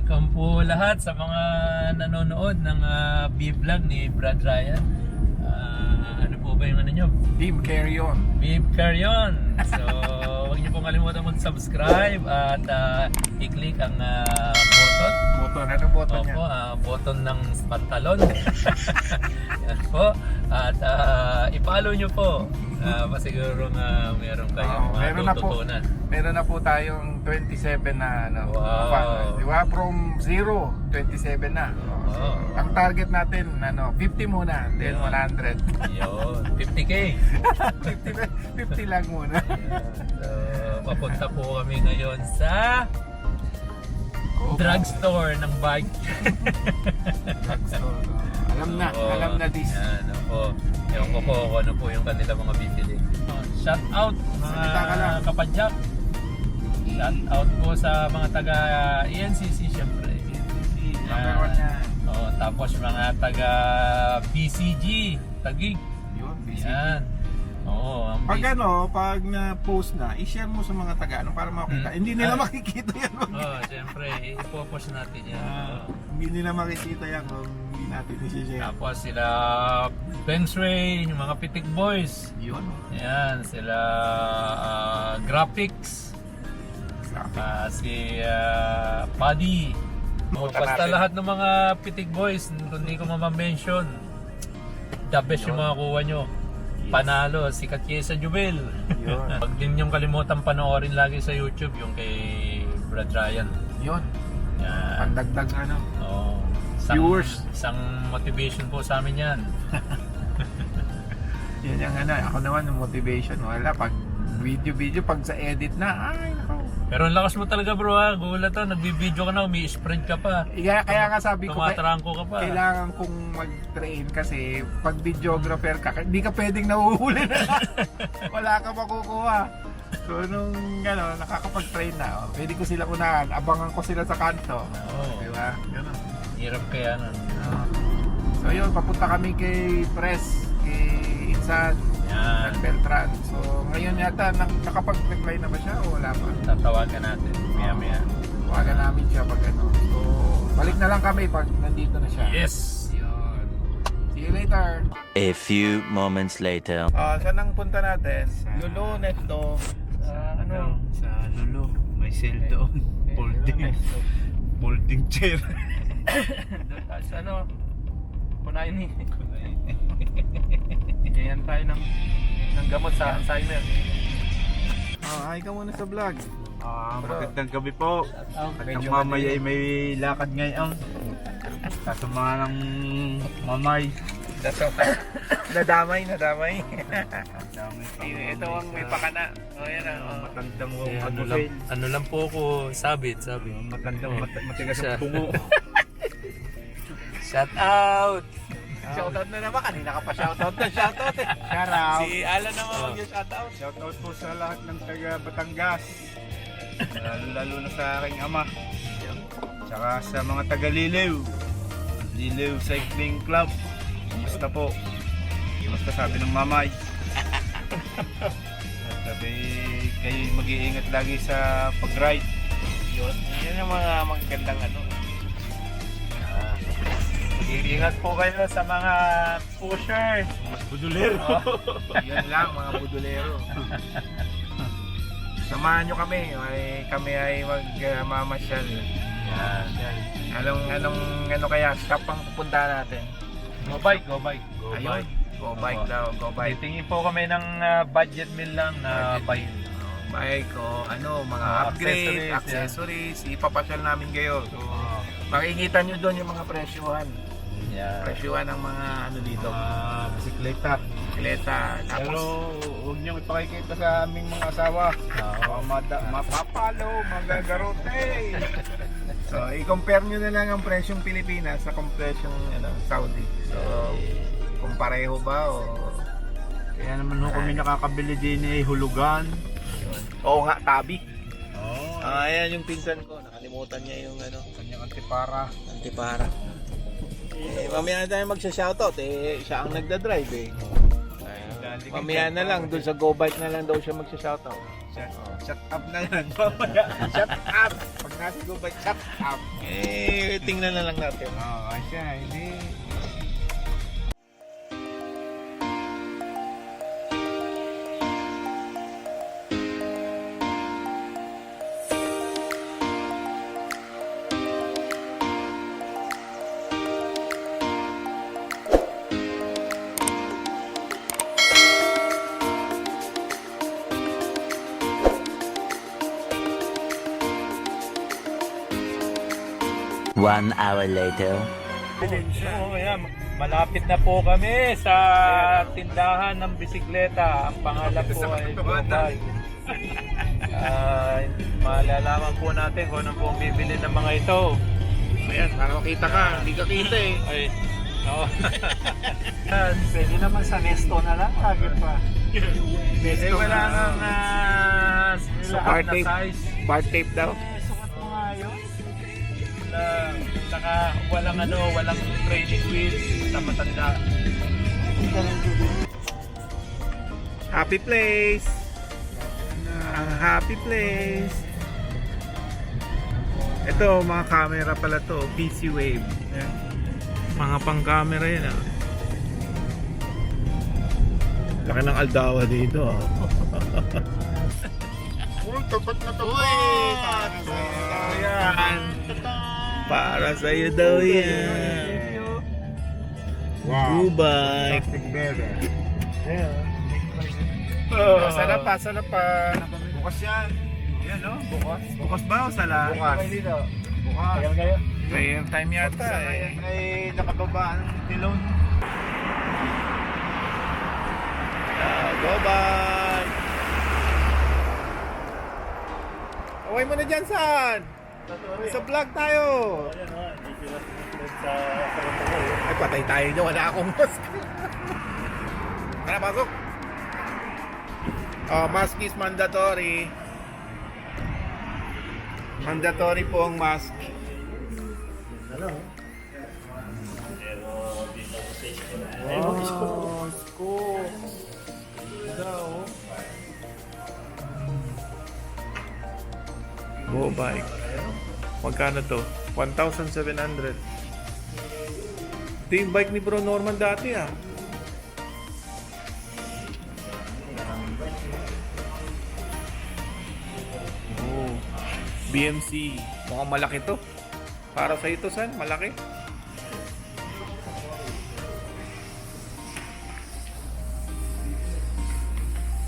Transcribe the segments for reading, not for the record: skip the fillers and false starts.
Welcome po lahat sa mga nanonood ng B-vlog ni Brad Ryan. Ano po ba yung ano nyo? Team Carry On. Beef Carry On. So, huwag niyo pong kalimutan mag-subscribe at i-click ang button. Button, anong button Opo, niya? button ng pantalon. Yan po. At i-follow nyo po. Pasiguro meron kayong tututunan. Meron na po tayong 27 na ano, Wow. fan. Di ba? From 0, 27 na. Oo. Ang target natin, 50 muna, then 100. Yun, 50K. 50 lang muna. So, papunta po kami ngayon sa drugstore ng bike. Drugstore. Alam na this. Yan, po. Ewan ko po kung ano po yung kanila mga bibili. Shout out Salita ka lang. mga kapadyak. Shout out po sa mga taga ENCC syempre. Number 1 yan. Tapos mga taga BCG, Taguig. Yun, busy. Yan. Ang Pag BCG. pag na-post na, i-share mo sa mga taga para makita. Hindi nila makikita yan. Syempre, ipopost natin yan. Hindi nila makikita yan kung hindi natin i-share. Tapos sila Bensray, yung mga Pitik Boys. Yun. Yan, sila Graphics. Si Paddy. Buta Basta natin. lahat ng mga Pitik Boys, hindi ko mama-mention. The best yung mga kuha nyo. Panalo, si Katyesa Jubel. Yun. Pag din yung kalimutan panoorin lagi sa YouTube, yung kay Brad Ryan. Yun. Yan. Pandagdag Viewers. Isang motivation po sa amin yan. Yan yung ako naman yung motivation. Wala, pag video, pag sa edit na, ay nako. Pero ang lakas mo talaga bro ha, gulat to, nagbibideo ka na, umi-spread ka pa. Kaya nga sabi ko, Tumatrangko ka pa. kailangan kong mag-train kasi pag videographer ka, hindi ka pwedeng nahuhuli na. Wala ka makukuha. So nung nakakapag-train na, pwede ko sila unahan, abangan ko sila sa kanto. Di ba? Ganun. Hirap kaya nun. So yun, papunta kami kay Press, kay Insan, Yan. Beltran. So ngayon yata nakapag-reply na ba siya o wala pa? Tatawagan natin. Maya. Tawagan namin siya pag So balik na lang kami pag nandito na siya. Yes! Yun. See you later. A few moments later. Saan ang punta natin? Lolo, Neto. Sa Lolo, may cell doon. Folding chair. Punayin ni. Ganyan tayo ng gamot sa Alzheimer. Hi ka muna sa vlog. Magandang gabi po. At ang mamay ay may lakad ngayon. Kasama ng mamay. Nadamay. Ito ang may pakana. matandang Ano lang po ako sabi. matandang matigas ang tungo. Shout out! Shoutout na naman. Kanina ka pa shoutout eh. Shoutout. Si Alan naman mag-shoutout. Shoutout po sa lahat ng taga Batangas. Lalo na sa aking ama. Tsaka sa mga taga Lilew. Lilew Cycling Club. Basta po. Basta sabi ng mamay. Sabi kayo mag-iingat lagi sa pag-ride. Yan yung mga magandang Mag-iingat po kayo sa mga pusher. Budulero. Yan lang mga budulero. Samahan nyo kami. Kami ay magmamasyal. Anong kaya stop ang pupunta natin? Go bike. Ayun. Go bike daw. Tingin po kami ng budget meal lang na bike. Bike o mga upgrade, accessories. Ipapasyal namin kayo. So, makikita nyo doon yung mga presyuhan. Presyuhan ng mga dito. Bisikleta. Bisikleta. Pero Tapos, huwag niyong ipakikita sa aming mga asawa. Mapapalo, magagarote. so, i-compare nyo na lang ang presyong Pilipinas sa presyong Saudi. So, kung pareho ba o... Kaya naman ho kami nakakabili din hulugan. Oo nga, tabi. Oo. Ayan yung pinsan ko. Nakalimutan niya yung Kanyang antipara. antipara. Mamaya na tayo magsha-shoutout. Siya ang nagda-drive Mamaya na lang, doon sa Go Bike na lang daw siya magsha-shoutout. Shut up na yan. Mamaya. Shut up! nasa go ba chop up? Tingnan na lang natin. Oo, siya, hindi. One hour later. So, ayan, malapit na po kami sa tindahan ng bisikleta. Ang pangalan po ay Gobay. Malalaman po natin kung ano po ang bibili ng mga ito. Ayan, para makita ka. Hindi ka kita eh. Ay, no. Pwede naman sa Nesto na lang, lagi pa. Eh, wala nang sa bar na tape. size. Bar tape daw. Sukat mo nga yun. Saka walang training wheels sa matanda. Happy place. Ang happy place. Ito, mga camera pala to. PC Wave. Ayan. Mga pang camera yan ah. Laki ng aldawa dito ah. Uy, tapat na tapat. Yan. Para sa'yo daw yan. Wow. Goodbye. Sarap pa, sarap pa. Bukas yan. Yan, no? Bukas. Bukas ba o sala? Bukas. Bukas. Prayer time yata eh. Ay, nakababa ng tilon. Go bye! Away mo na dyan, San! Sa vlog tayo! Ay, patay tayo dyan. Wala akong mask. Tara, pasok! Oh, mask is mandatory. Mandatory po ang mask. Oh, school. Go bike. Magkano to? 1,700. Ito yung bike ni Bro Norman dati ah. Oh, BMC. Mukhang malaki to. Para sa ito, San? Malaki.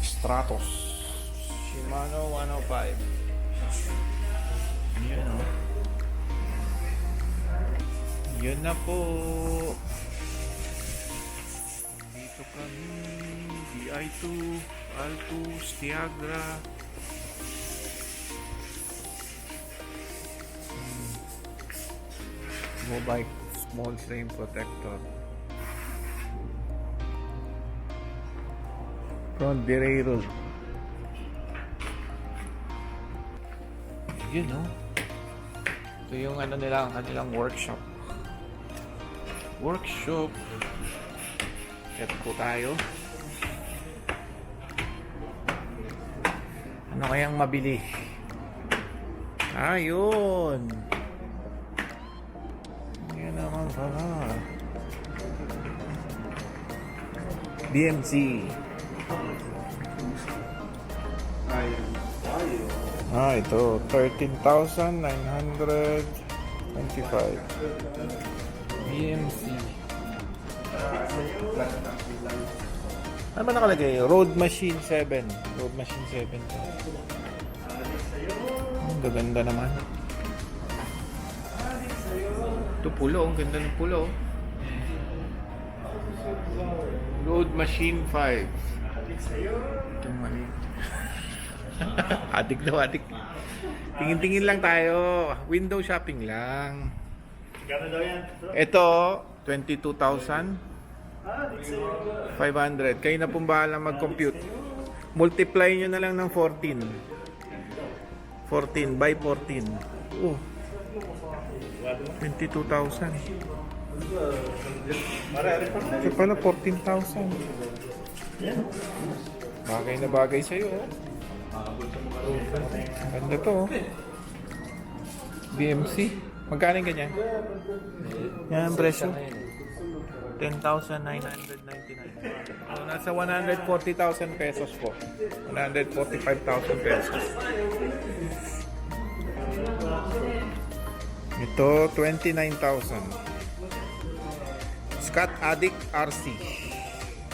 Stratos. Shimano 105. Yun o. Yun na po. Dito kami. DI2, Altus, Tiagra. Mobike small frame protector. Front derailleur. Yun no. Ito yung ano nila, kanilang workshop. Ito po tayo. Ano kayang mabili? Ayun. Yan naman pala. BMC. Ito 13,925 BMC. Ano ba nakalagay? Road Machine 7. Road Machine 7 to. Ang gaganda naman. Ito pulo. Ang ganda ng pulo. Road Machine 5. Itong maliit. Adik daw, adik. Tingin-tingin lang tayo. Window shopping lang. Ito, 22,500. Kayo na pong bahala mag-compute. Multiply nyo na lang ng 14. 14 by 14. Oh. 22,000. Ito pala 14,000. Bagay na bagay sa'yo. Oh. Ganda to. Oh. BMC. Magkano yung ganyan? Yan, presyo. 10,999. So, nasa 140,000 pesos po. 145,000 pesos. Ito, 29,000. Scott Addict RC.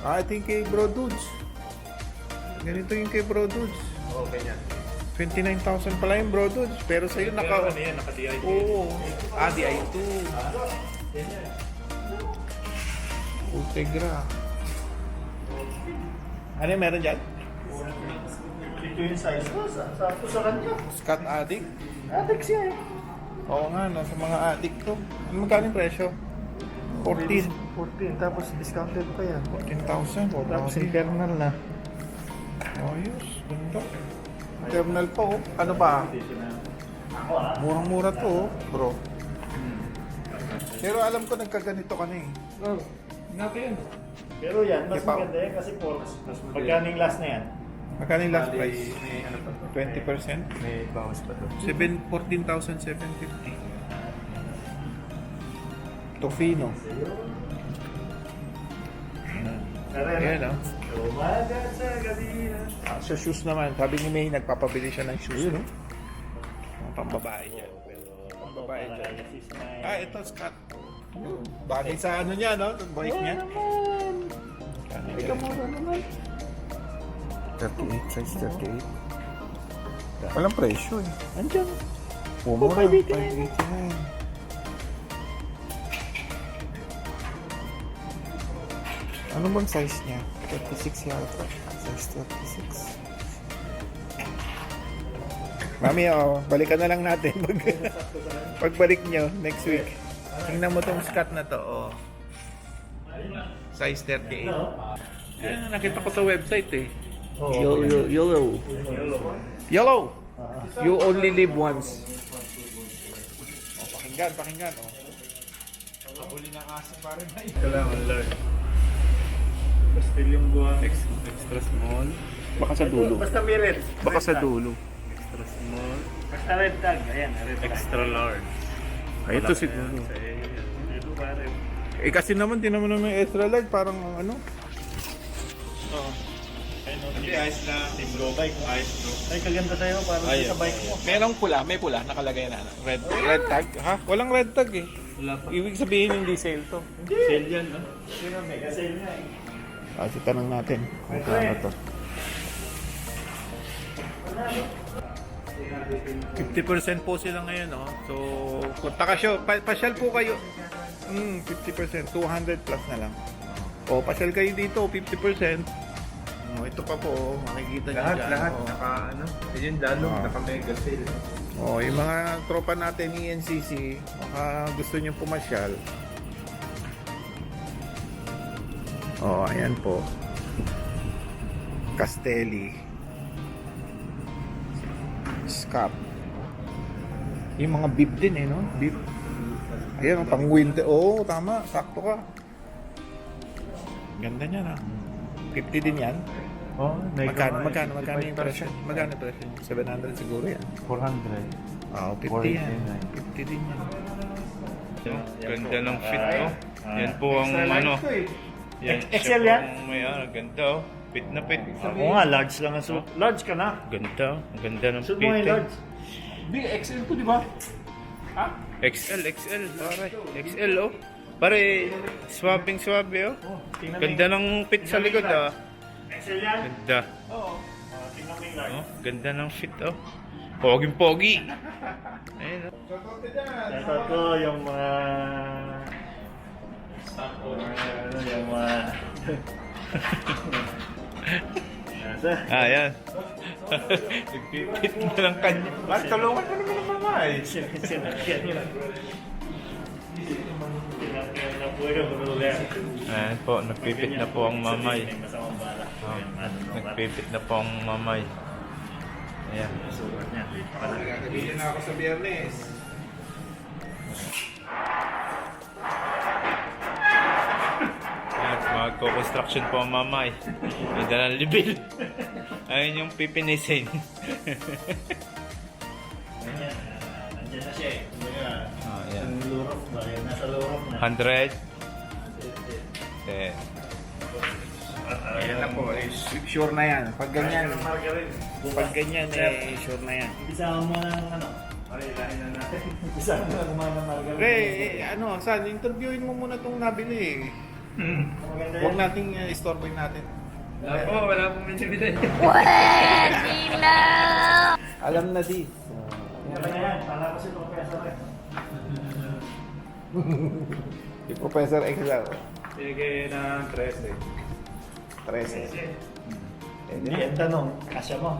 I think kay Bro Dudes. Ganito yung kay Bro Dudes. Oo, ganyan. 29,000 pala yung Bro Dudes. Pero sa'yo naka... Ano yan, naka-DI. Oo. DI2. Ultegra. Ano yung meron dyan? Ito yung size ko. Sakto sa kanya. Scott Addict? Atex siya eh. Oo nga, no, sa mga addict to. Ano magkano yung presyo? 14. 14. Tapos discounted pa yan. 14,000. Tapos internal na. Ayos. Ganda. Internal pa, oh. Ano ba? Murang-mura to, oh, bro. Pero alam ko nagkaganito ka na eh. Oh, Natin. pero yan, mas Kipaw. maganda yan kasi pagkano yung last na yan? Magkano yung last price? May ano pa? 20%? May bawas pa to. 14,750. Tofino. Ayan, oh. Umaga sa gabi na. Sa shoes naman, sabi ni May, nagpapabili siya ng shoes. No? Pambabae niya. Pambabae niya. Ah, ito, Scott. Bagay sa ano niya, no? Boys niya. Ika mura naman. 38, size 38. Walang presyo eh. Andiyan. Mura, 589. 589. Ano bang size niya? 36 yata. Size 36. Mami, oh, balikan na lang natin pagbalik nyo next week. Tingnan mo tong Scott na to, oh. Size 38. Yan, nakita ko sa website eh. Yellow. Yellow! You only live once. Oh, pakinggan, oh. Nakahuli ng aso pa rin na Kailangan learn. Pastel yung buwan. Extra small. Baka sa dulo. Basta may red. Baka sa dulo. Extra small. Basta red tag. Ayan, red tag. Extra large. Ay, ito siguro. Ito pare. Eh kasi naman, di naman naman extra large, parang ano. Oo. Hindi, ayos na. Team Go Bike. Ayos bro. Ay, kaganda sa'yo para sa bike mo. Merong pula, may pula, nakalagay na. Red tag? Ha? Walang red tag eh. Wala pa. Ibig sabihin hindi sale to. Sale yan, no? Sino, mega sale nga eh. Kasi tanong natin kung kano to. 50% po sila ngayon, no? So, punta ka siya, pasyal po kayo. 50%, 200 plus na lang. O, pasyal kayo dito, 50%. O, ito pa po, oh, makikita nyo dyan. Lahat. Oh. Naka, ano? Yun, dalong, Ah. naka mega sale. Oh, yung mga tropa natin ni NCC, baka gusto nyo pumasyal. Oh, ayan po. Castelli. Scap. Yung mga bib din eh, no? Bib. Ayan, pang winter. Oo, tama. Sakto ka. Ganda niya na. 50 din yan. Oh, Magkano yung presyo? Magkano yung presyo? 700 siguro yan. 400. Ah, 50 yan. 50 din yan. Ganda ng fit, oh. Yan po ang ano. Yan, XL siya yan? po ang may ganda, oh. Fit na fit. Oo nga, large lang ang suit. Large ka na. Ganda, oh. Ang ganda ng Suit mo yung fit. large. Di, XL to, di ba? XL, pare. XL, oh. Pare, swabe, oh. Tingnan mo Ganda ng fit sa likod, ah. XL yan? Ganda. Oo. Tingnan mo yung large. Oh, ganda ng fit, oh. Poging-pogi. Ayun, oh. Ito to yung mga... ano yung mga... Ah, yan. Nagpipit na lang kanya. Bakit tulungan mo naman ang mama eh? Sinakyan nyo. Sinakyan na po yung ruler. Ayan po, nagpipit na po ang mamay. Masamang bala. Oh, nagpipit na po ang mamay. Ayan. Sulat niya. Nakakabili na ako sa biyernes. Ayan, magko-construction po ang mamay. May dalang libil. Ayun yung pipinisin. Andiyan na siya eh. Kumbaga, Yan. yung lurok ba? Yung nasa lurok na. 100. Eh. Ayan na po, sure na yan. Pag ganyan, sure na yan. Isama mo na ng ano. Parilahin na natin. Isama mo na kumana ng margarine. Pre, San, interviewin mo muna itong nabili. Maganda Huwag yan. nating istorboy natin. Wala pong mensibilan. Alam na di. Ano na yan? Para ko si Professor eh. Si Professor Excel. Sige ng 13. 13. Hindi, ang tanong, kasya mo.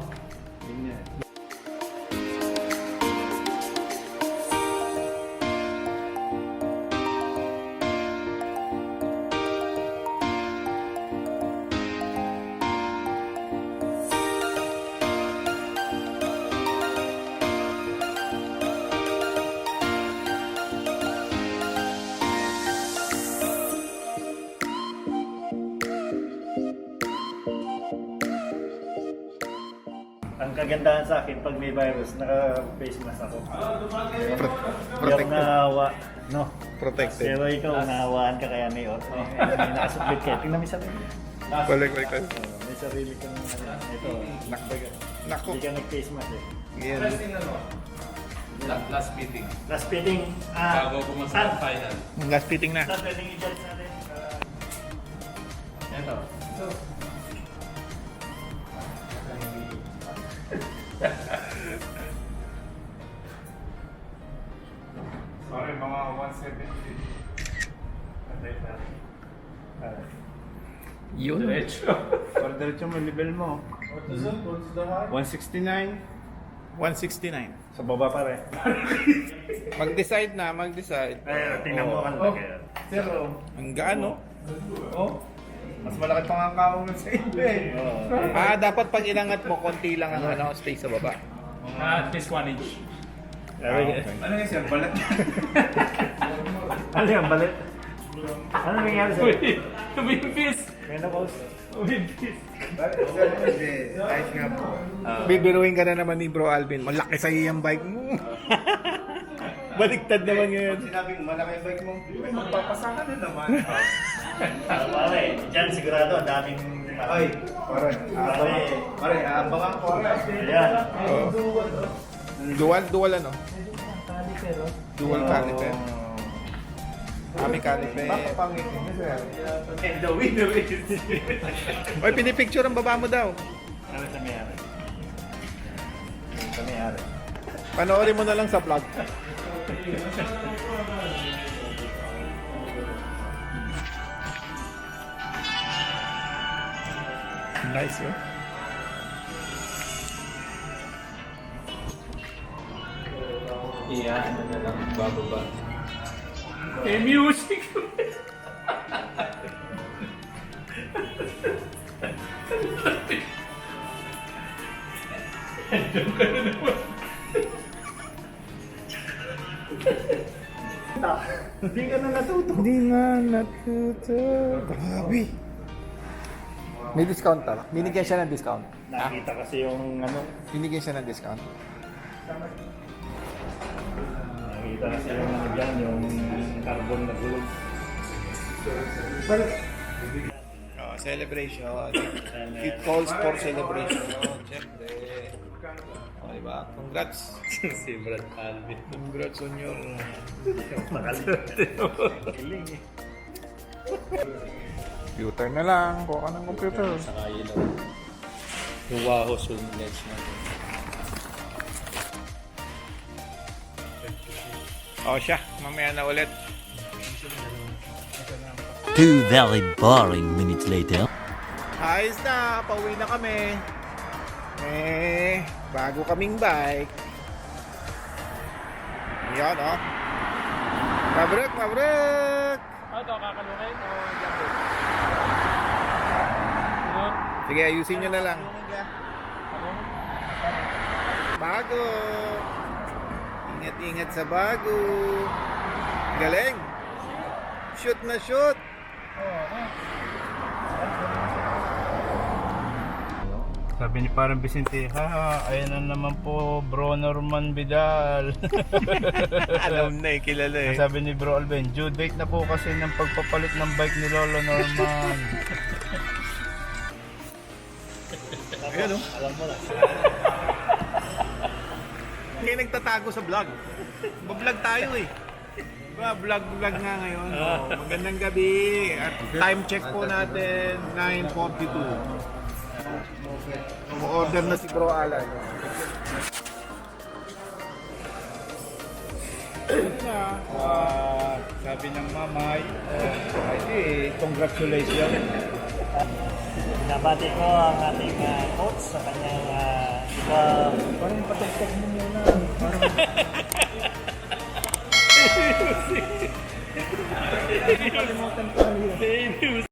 Ang kagandahan sa akin, pag may virus, naka-face mask ako. Yung nahawa, no? Protected. Pero ikaw, nahawaan ka kaya may nakasublit ka. Tingnan mo yung sarili. Balik. May sarili kang ito. Nako. Hindi ka nag-face mask eh. Yan. Last meeting. Last fitting. Bago pumasok ang final. Last fitting na. Last fitting i-judge natin. Ito. Sorry, mga 170. Yun. Para diretso mo, level mo. 169. 169. Sa baba pa rin. Mag-decide. Ay, tingnan mo ano kaya. Zero. Ang gaano? Oh. Mas malaki pa nga ang kamo mo sa iba eh. Dapat pag inangat mo, konti lang ang space sa baba. At least 1 inch. Ano yung sir? Balat na. Ano yung balit? Ano nangyari sa'yo? Tumimpis! Menopause? Ayos nga po. Bibiruin ka na naman ni Bro Alvin. Malaki sa'yo yung bike mo. Baliktad naman ngayon. Sinabing malaki yung bike mo. Magpapasakan na naman. Pare, dyan sigurado ang daming... Ay, pare, abangan ko. Ayan. Dual ano? Dual caliper. May caliper. Papangitin niya sir. And the winner is... Oy, pinipicture ang baba mo daw. Ano sa mayari? Sa mayari. Panoorin mo na lang sa vlog. Nice yun. Iyan na lang bababa. Eh, music! Hindi ka na natuto. Hindi nga natuto. Grabe. May discount tala. Binigyan siya ng discount. Nakita kasi yung ano... Binigyan siya ng discount. Nakita kasi yung ano dyan, yung carbon na gulong. Celebration. It calls for celebration. Siyempre. Diba? Congrats. Si Brad Alvin. Congrats on your... Kiling eh. Computer na lang. Kuha ka ng computer. Saka ilaw. Yung Wahoo Zoom lens natin. Siya. Mamaya na ulit. 2 very boring minutes later. Ayos na. Pauwi na kami. Bago kaming bike. Yan, Mabrik! Ito, kakalunay o jumbo? Sige, ayusin nyo na lang. Bago. Ingat-ingat sa bago. Galing. Shoot na shoot. Sabi ni parang Vicente, ayan na naman po Bro Norman Vidal. Alam na kilala Sabi ni Bro Alben, due date na po kasi ng pagpapalit ng bike ni Lolo Norman. Ayan o. Alam mo na. Kaya nagtatago sa vlog. Bablog tayo eh. Diba, vlog nga ngayon. Magandang gabi. At time check po natin, 9:42. Order na si Bro Alan. Sabi ng mamay, congratulations. Binabati ko ang ating coach sa kanyang parang patagtag mo muna. Kalimutan ko.